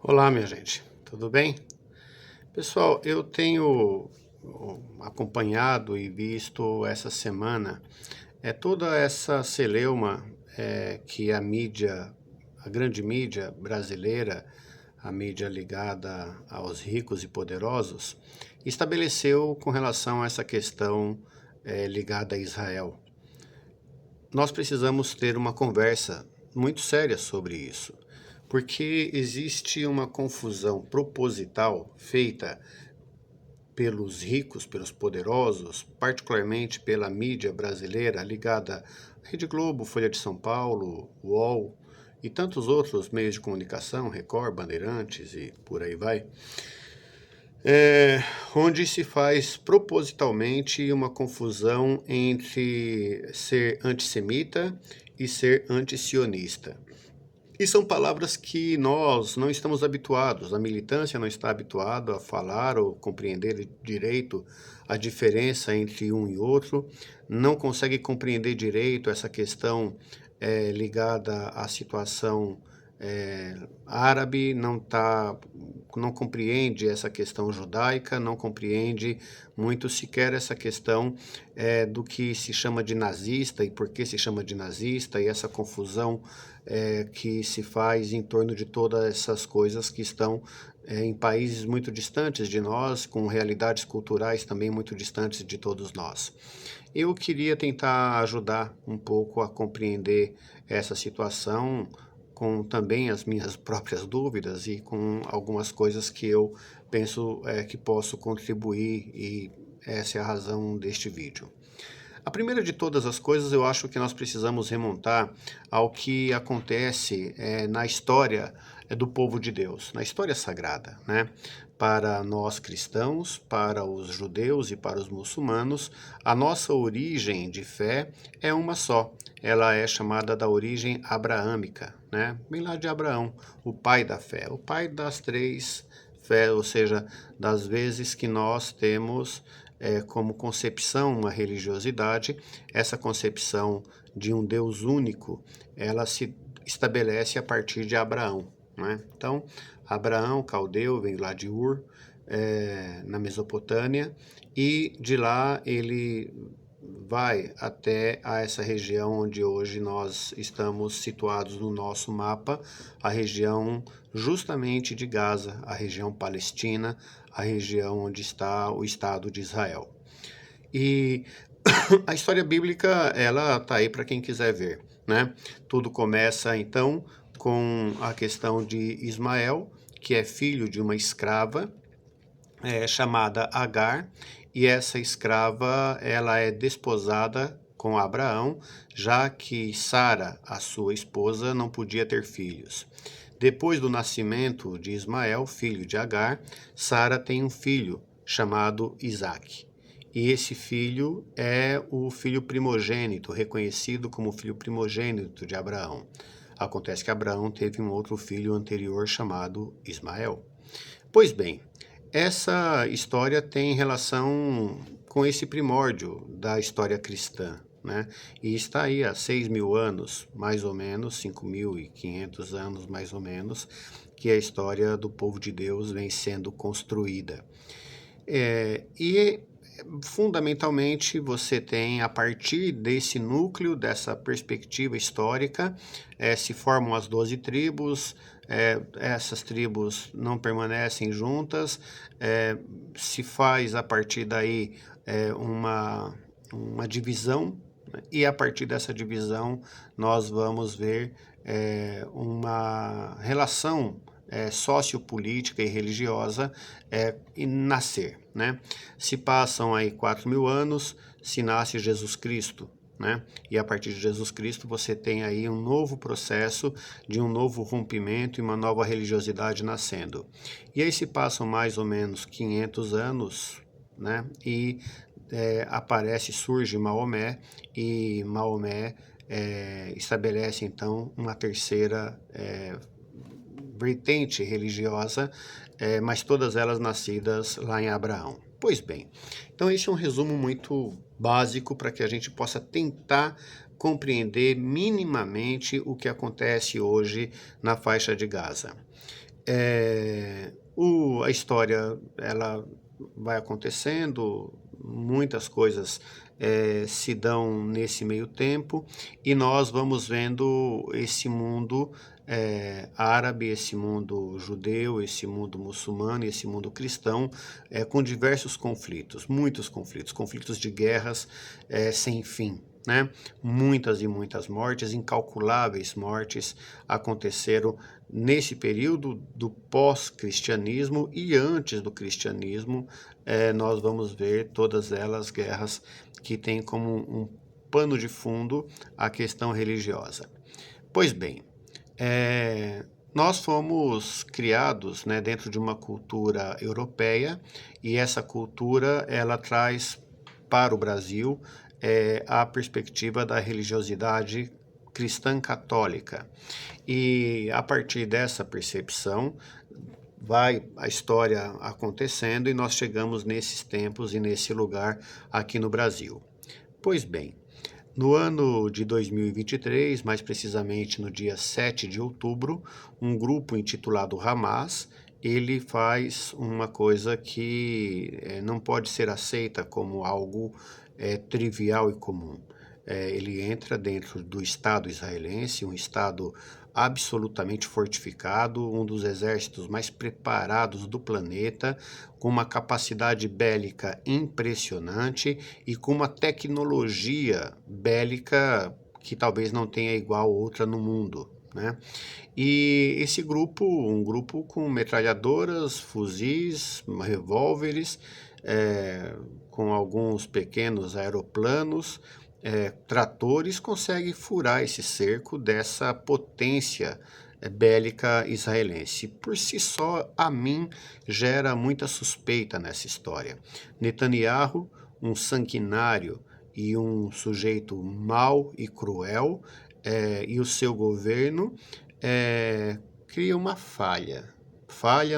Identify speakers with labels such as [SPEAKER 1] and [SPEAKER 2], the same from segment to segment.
[SPEAKER 1] Olá, minha gente, tudo bem? Pessoal, eu tenho acompanhado e visto essa semana toda essa celeuma que a mídia, a grande mídia brasileira, a mídia ligada aos ricos e poderosos, estabeleceu com relação a essa questão ligada a Israel. Nós precisamos ter uma conversa muito séria sobre isso, porque existe uma confusão proposital feita pelos ricos, pelos poderosos, particularmente pela mídia brasileira ligada à Rede Globo, Folha de São Paulo, UOL e tantos outros meios de comunicação, Record, Bandeirantes e por aí vai, onde se faz propositalmente uma confusão entre ser antissemita e ser antisionista. E são palavras que nós não estamos habituados, a militância não está habituada a falar ou compreender direito a diferença entre um e outro, não consegue compreender direito essa questão ligada à situação árabe, não compreende essa questão judaica, não compreende muito sequer essa questão do que se chama de nazista e por que se chama de nazista e essa confusão que se faz em torno de todas essas coisas que estão em países muito distantes de nós, com realidades culturais também muito distantes de todos nós. Eu queria tentar ajudar um pouco a compreender essa situação, com também as minhas próprias dúvidas e com algumas coisas que eu penso que posso contribuir, e essa é a razão deste vídeo. A primeira de todas as coisas, eu acho que nós precisamos remontar ao que acontece na história do povo de Deus, na história sagrada, né? Para nós cristãos, para os judeus e para os muçulmanos, a nossa origem de fé é uma só. Ela é chamada da origem abraâmica, né? Vem lá de Abraão, o pai da fé, o pai das três fé, ou seja, das vezes que nós temos como concepção uma religiosidade, essa concepção de um Deus único, ela se estabelece a partir de Abraão, né? Então, Abraão, caldeu, veio lá de Ur, na Mesopotâmia, e de lá ele vai até a essa região onde hoje nós estamos situados no nosso mapa, a região justamente de Gaza, a região palestina, a região onde está o Estado de Israel. E a história bíblica, ela está aí para quem quiser ver, né? Tudo começa, então, com a questão de Ismael, que é filho de uma escrava chamada Agar, e essa escrava ela é desposada com Abraão, já que Sara, a sua esposa, não podia ter filhos. Depois do nascimento de Ismael, filho de Agar, Sara tem um filho chamado Isaque. E esse filho é o filho primogênito, reconhecido como filho primogênito de Abraão. Acontece que Abraão teve um outro filho anterior chamado Ismael. Pois bem, essa história tem relação com esse primórdio da história cristã, né? E está aí há 6.000 anos, mais ou menos, 5.500 anos mais ou menos, que a história do povo de Deus vem sendo construída. E fundamentalmente você tem, a partir desse núcleo, dessa perspectiva histórica, se formam as 12 tribos, essas tribos não permanecem juntas, se faz a partir daí uma divisão, né? E a partir dessa divisão nós vamos ver uma relação sociopolítica e religiosa e nascer, né? Se passam aí 4.000 anos, se nasce Jesus Cristo, né? E a partir de Jesus Cristo você tem aí um novo processo de um novo rompimento e uma nova religiosidade nascendo. E aí se passam mais ou menos 500 anos, né? E surge Maomé, e Maomé estabelece então uma terceira vertente religiosa, mas todas elas nascidas lá em Abraão. Pois bem, então esse é um resumo muito básico para que a gente possa tentar compreender minimamente o que acontece hoje na faixa de Gaza. A história ela vai acontecendo, muitas coisas se dão nesse meio tempo e nós vamos vendo esse mundo árabe, esse mundo judeu, esse mundo muçulmano, esse mundo cristão, com diversos conflitos, muitos conflitos, conflitos de guerras sem fim. Né? Muitas e muitas mortes, incalculáveis mortes aconteceram nesse período do pós-cristianismo e antes do cristianismo. Nós vamos ver todas elas guerras que têm como um pano de fundo a questão religiosa. Pois bem, nós fomos criados, né, dentro de uma cultura europeia e essa cultura ela traz para o Brasil a perspectiva da religiosidade cristã católica. E a partir dessa percepção vai a história acontecendo e nós chegamos nesses tempos e nesse lugar aqui no Brasil. Pois bem, no ano de 2023, mais precisamente no dia 7 de outubro, um grupo intitulado Hamas, ele faz uma coisa que não pode ser aceita como algo trivial e comum. Ele entra dentro do Estado israelense, um Estado absolutamente fortificado, um dos exércitos mais preparados do planeta, com uma capacidade bélica impressionante e com uma tecnologia bélica que talvez não tenha igual outra no mundo. Né? E esse grupo, um grupo com metralhadoras, fuzis, revólveres, com alguns pequenos aeroplanos, tratores, consegue furar esse cerco dessa potência bélica israelense. Por si só, a mim, gera muita suspeita nessa história. Netanyahu, um sanguinário e um sujeito mau e cruel, e o seu governo cria uma falha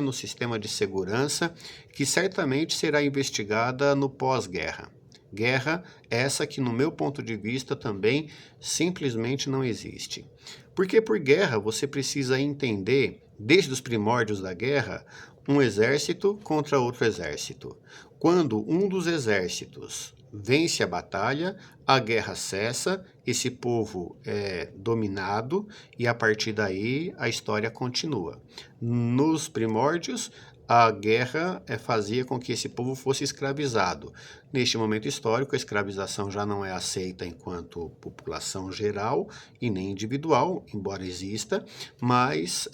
[SPEAKER 1] no sistema de segurança que certamente será investigada no pós-guerra. Guerra essa que, no meu ponto de vista, também simplesmente não existe. Porque por guerra você precisa entender, desde os primórdios da guerra, um exército contra outro exército. Quando um dos exércitos vence a batalha, a guerra cessa, esse povo é dominado e a partir daí a história continua. Nos primórdios, a guerra fazia com que esse povo fosse escravizado. Neste momento histórico, a escravização já não é aceita enquanto população geral e nem individual, embora exista, mas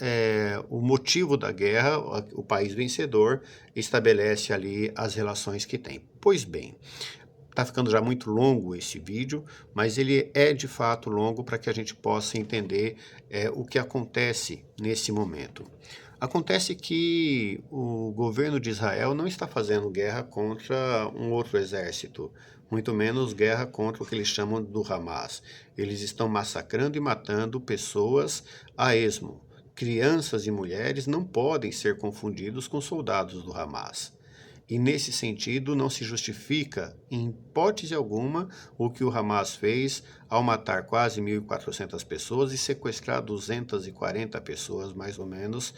[SPEAKER 1] o motivo da guerra, o país vencedor, estabelece ali as relações que tem. Pois bem, está ficando já muito longo esse vídeo, mas ele é de fato longo para que a gente possa entender o que acontece nesse momento. Acontece que o governo de Israel não está fazendo guerra contra um outro exército, muito menos guerra contra o que eles chamam do Hamas. Eles estão massacrando e matando pessoas a esmo. Crianças e mulheres não podem ser confundidos com soldados do Hamas. E nesse sentido não se justifica, em hipótese alguma, o que o Hamas fez ao matar quase 1.400 pessoas e sequestrar 240 pessoas, mais ou menos,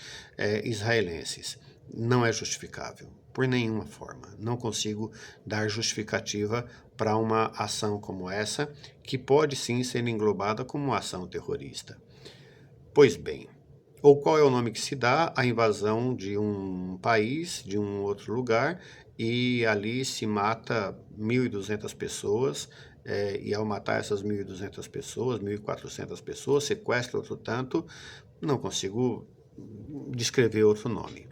[SPEAKER 1] israelenses. Não é justificável, por nenhuma forma. Não consigo dar justificativa para uma ação como essa, que pode sim ser englobada como uma ação terrorista. Pois bem, ou qual é o nome que se dá à invasão de um país, de um outro lugar, e ali se mata 1.200 pessoas, e ao matar essas 1.200 pessoas, 1.400 pessoas, sequestra outro tanto, não consigo descrever outro nome.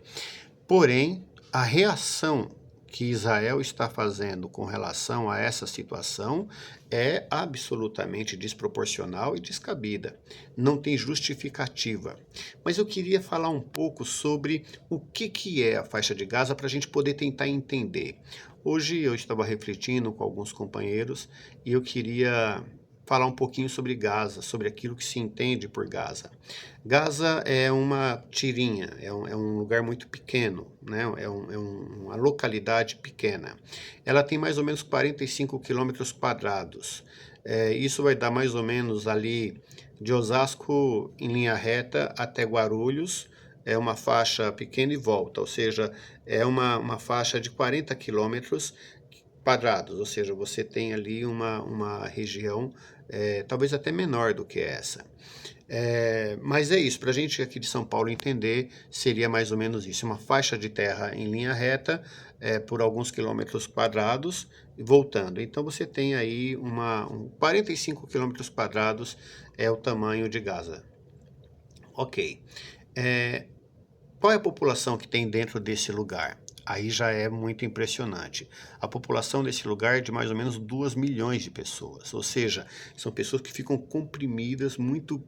[SPEAKER 1] Porém, a reação que Israel está fazendo com relação a essa situação é absolutamente desproporcional e descabida. Não tem justificativa. Mas eu queria falar um pouco sobre o que é a faixa de Gaza para a gente poder tentar entender. Hoje eu estava refletindo com alguns companheiros e eu queria falar um pouquinho sobre Gaza, sobre aquilo que se entende por Gaza. Gaza é uma tirinha, é um lugar muito pequeno, né? Uma localidade pequena. Ela tem mais ou menos 45 quilômetros quadrados. Isso vai dar mais ou menos ali de Osasco em linha reta até Guarulhos, é uma faixa pequena e volta, ou seja, é uma faixa de 40 quilômetros quadrados, ou seja, você tem ali uma região talvez até menor do que essa. Mas é isso, para a gente aqui de São Paulo entender, seria mais ou menos isso, uma faixa de terra em linha reta, por alguns quilômetros quadrados, voltando. Então você tem aí 45 quilômetros quadrados é o tamanho de Gaza. Ok. É, Qual é a população que tem dentro desse lugar? Aí já é muito impressionante. A população desse lugar é de mais ou menos 2 milhões de pessoas, ou seja, são pessoas que ficam comprimidas, muito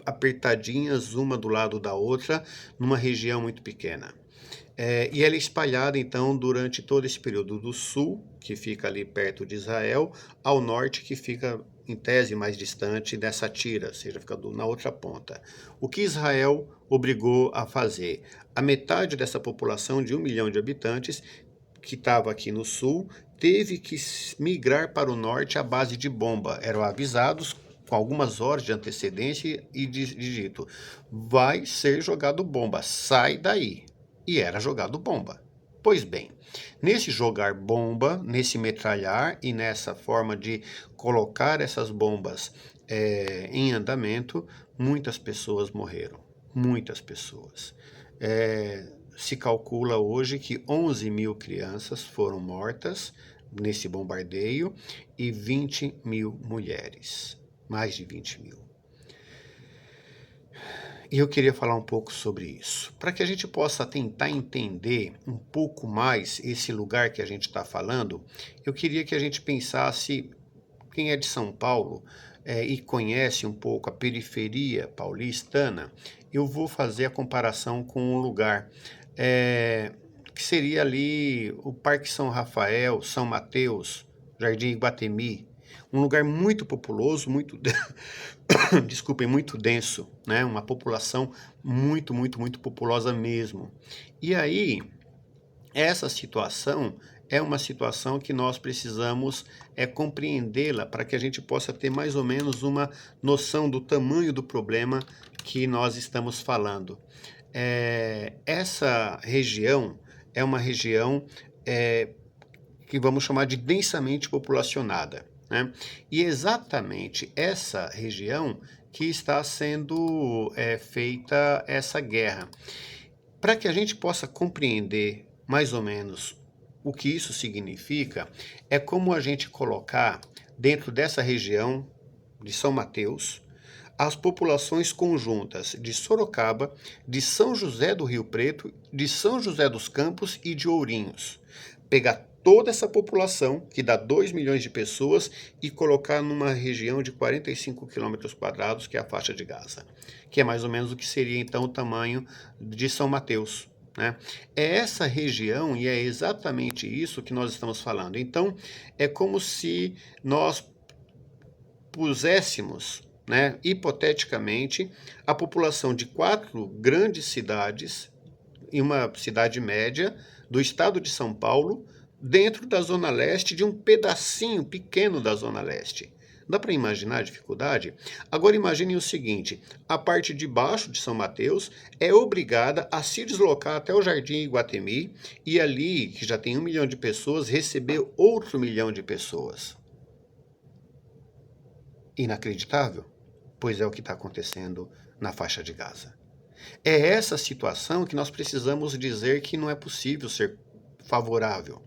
[SPEAKER 1] apertadinhas uma do lado da outra, numa região muito pequena. E ela é espalhada, então, durante todo esse período do sul, que fica ali perto de Israel, ao norte, que fica, em tese, mais distante dessa tira, ou seja, fica na outra ponta. O que Israel obrigou a fazer? A metade dessa população de 1 milhão de habitantes, que estava aqui no sul, teve que migrar para o norte à base de bomba. Eram avisados com algumas horas de antecedência e dito, vai ser jogado bomba, sai daí. E era jogado bomba. Pois bem, nesse jogar bomba, nesse metralhar e nessa forma de colocar essas bombas em andamento, muitas pessoas morreram. Muitas pessoas. Se calcula hoje que 11 mil crianças foram mortas nesse bombardeio e 20 mil mulheres. Mais de 20 mil. E eu queria falar um pouco sobre isso, para que a gente possa tentar entender um pouco mais esse lugar que a gente está falando. Eu queria que a gente pensasse, quem é de São Paulo e conhece um pouco a periferia paulistana, eu vou fazer a comparação com um lugar que seria ali o Parque São Rafael, São Mateus, Jardim Iguatemi, um lugar muito populoso, muito desculpem, muito denso, né? Uma população muito, muito, muito populosa mesmo. E aí, essa situação é uma situação que nós precisamos compreendê-la para que a gente possa ter mais ou menos uma noção do tamanho do problema que nós estamos falando. Essa região é uma região que vamos chamar de densamente populacionada, né? E exatamente essa região que está sendo feita essa guerra. Para que a gente possa compreender mais ou menos o que isso significa, é como a gente colocar dentro dessa região de São Mateus as populações conjuntas de Sorocaba, de São José do Rio Preto, de São José dos Campos e de Ourinhos. Pegar toda essa população, que dá 2 milhões de pessoas, e colocar numa região de 45 quilômetros quadrados, que é a faixa de Gaza, que é mais ou menos o que seria então o tamanho de São Mateus, né? É essa região e é exatamente isso que nós estamos falando. Então, é como se nós puséssemos, né, hipoteticamente, a população de 4 grandes cidades, em uma cidade média do estado de São Paulo, dentro da Zona Leste, de um pedacinho pequeno da Zona Leste. Dá para imaginar a dificuldade? Agora imaginem o seguinte, a parte de baixo de São Mateus é obrigada a se deslocar até o Jardim Iguatemi e ali, que já tem 1 milhão de pessoas, receber outro 1 milhão de pessoas. Inacreditável? Pois é o que está acontecendo na faixa de Gaza. É essa situação que nós precisamos dizer que não é possível ser favorável.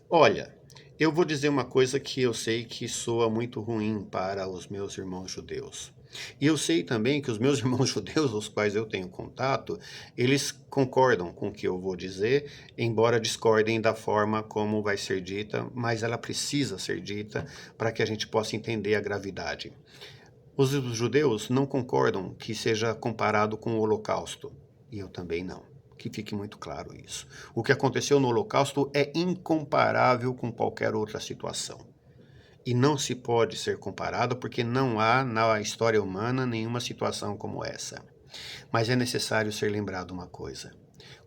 [SPEAKER 1] Olha, eu vou dizer uma coisa que eu sei que soa muito ruim para os meus irmãos judeus. E eu sei também que os meus irmãos judeus, os quais eu tenho contato, eles concordam com o que eu vou dizer, embora discordem da forma como vai ser dita, mas ela precisa ser dita para que a gente possa entender a gravidade. Os judeus não concordam que seja comparado com o Holocausto, e eu também não. Que fique muito claro isso. O que aconteceu no Holocausto é incomparável com qualquer outra situação. E não se pode ser comparado porque não há na história humana nenhuma situação como essa. Mas é necessário ser lembrado uma coisa.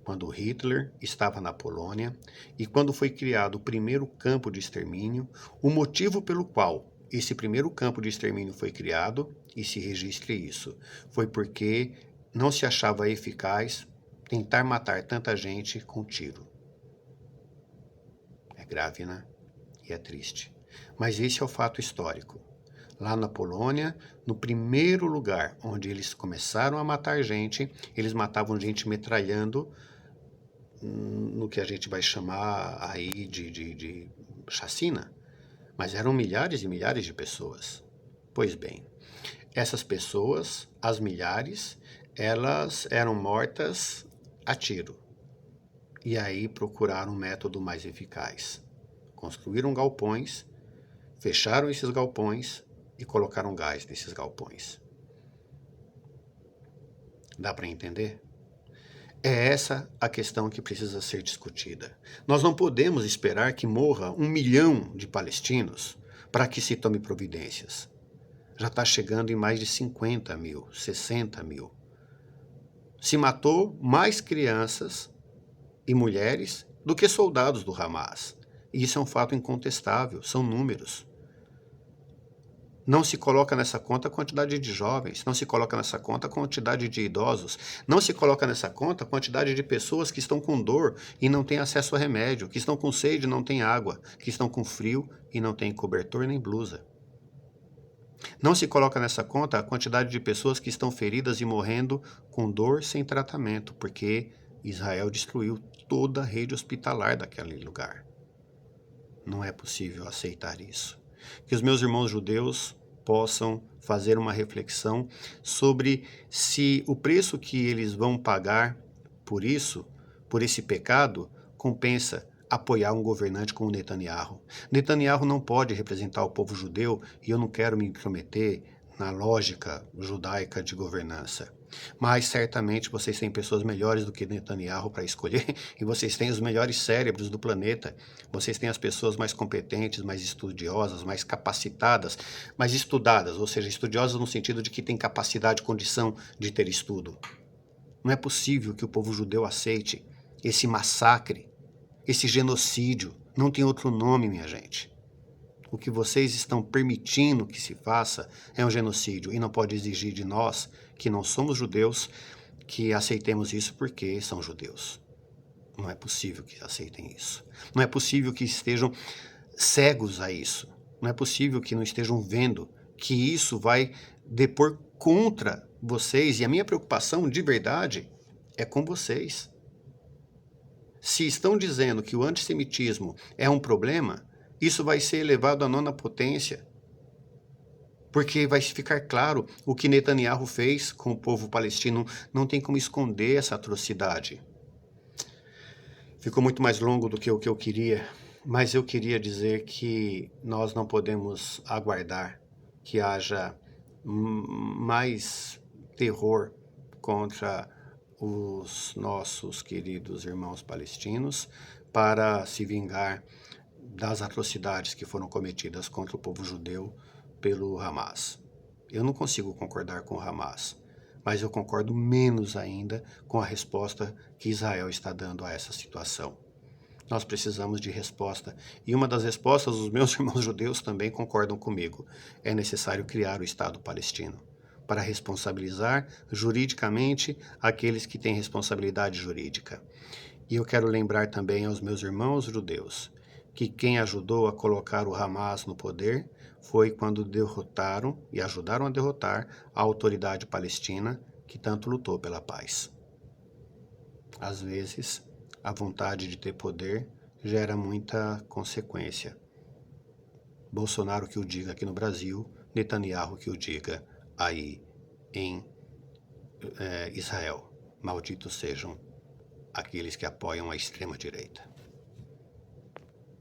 [SPEAKER 1] Quando Hitler estava na Polônia e quando foi criado o primeiro campo de extermínio, o motivo pelo qual esse primeiro campo de extermínio foi criado, e se registre isso, foi porque não se achava eficaz tentar matar tanta gente com tiro. É grave, né? E é triste. Mas esse é o fato histórico. Lá na Polônia, no primeiro lugar onde eles começaram a matar gente, eles matavam gente metralhando no que a gente vai chamar aí de chacina. Mas eram milhares e milhares de pessoas. Pois bem, essas pessoas, as milhares, elas eram mortas a tiro. E aí procuraram um método mais eficaz. Construíram galpões, fecharam esses galpões e colocaram gás nesses galpões. Dá para entender? É essa a questão que precisa ser discutida. Nós não podemos esperar que morra 1 milhão de palestinos para que se tome providências. Já está chegando em mais de 50 mil, 60 mil. Se matou mais crianças e mulheres do que soldados do Hamas. E isso é um fato incontestável, são números. Não se coloca nessa conta a quantidade de jovens, não se coloca nessa conta a quantidade de idosos, não se coloca nessa conta a quantidade de pessoas que estão com dor e não têm acesso a remédio, que estão com sede e não têm água, que estão com frio e não têm cobertor nem blusa. Não se coloca nessa conta a quantidade de pessoas que estão feridas e morrendo com dor sem tratamento, porque Israel destruiu toda a rede hospitalar daquele lugar. Não é possível aceitar isso. Que os meus irmãos judeus possam fazer uma reflexão sobre se o preço que eles vão pagar por isso, por esse pecado, compensa apoiar um governante como Netanyahu. Netanyahu não pode representar o povo judeu e eu não quero me intrometer na lógica judaica de governança. Mas certamente vocês têm pessoas melhores do que Netanyahu para escolher e vocês têm os melhores cérebros do planeta. Vocês têm as pessoas mais competentes, mais estudiosas, mais capacitadas, mais estudadas, ou seja, estudiosas no sentido de que têm capacidade, condição de ter estudo. Não é possível que o povo judeu aceite esse massacre, esse genocídio. Não tem outro nome, minha gente. O que vocês estão permitindo que se faça é um genocídio e não pode exigir de nós, que não somos judeus, que aceitemos isso porque são judeus. Não é possível que aceitem isso. Não é possível que estejam cegos a isso. Não é possível que não estejam vendo que isso vai depor contra vocês. E a minha preocupação de verdade é com vocês. Se estão dizendo que o antissemitismo é um problema, isso vai ser elevado à 9ª potência. Porque vai ficar claro o que Netanyahu fez com o povo palestino. Não tem como esconder essa atrocidade. Ficou muito mais longo do que o que eu queria, mas eu queria dizer que nós não podemos aguardar que haja mais terror contra os nossos queridos irmãos palestinos para se vingar das atrocidades que foram cometidas contra o povo judeu pelo Hamas. Eu não consigo concordar com o Hamas, mas eu concordo menos ainda com a resposta que Israel está dando a essa situação. Nós precisamos de resposta. E uma das respostas, os meus irmãos judeus também concordam comigo. É necessário criar o Estado palestino para responsabilizar juridicamente aqueles que têm responsabilidade jurídica. E eu quero lembrar também aos meus irmãos judeus que quem ajudou a colocar o Hamas no poder foi quando derrotaram e ajudaram a derrotar a autoridade palestina que tanto lutou pela paz. Às vezes, a vontade de ter poder gera muita consequência. Bolsonaro que o diga aqui no Brasil, Netanyahu que o diga aí em Israel. Malditos sejam aqueles que apoiam a extrema-direita.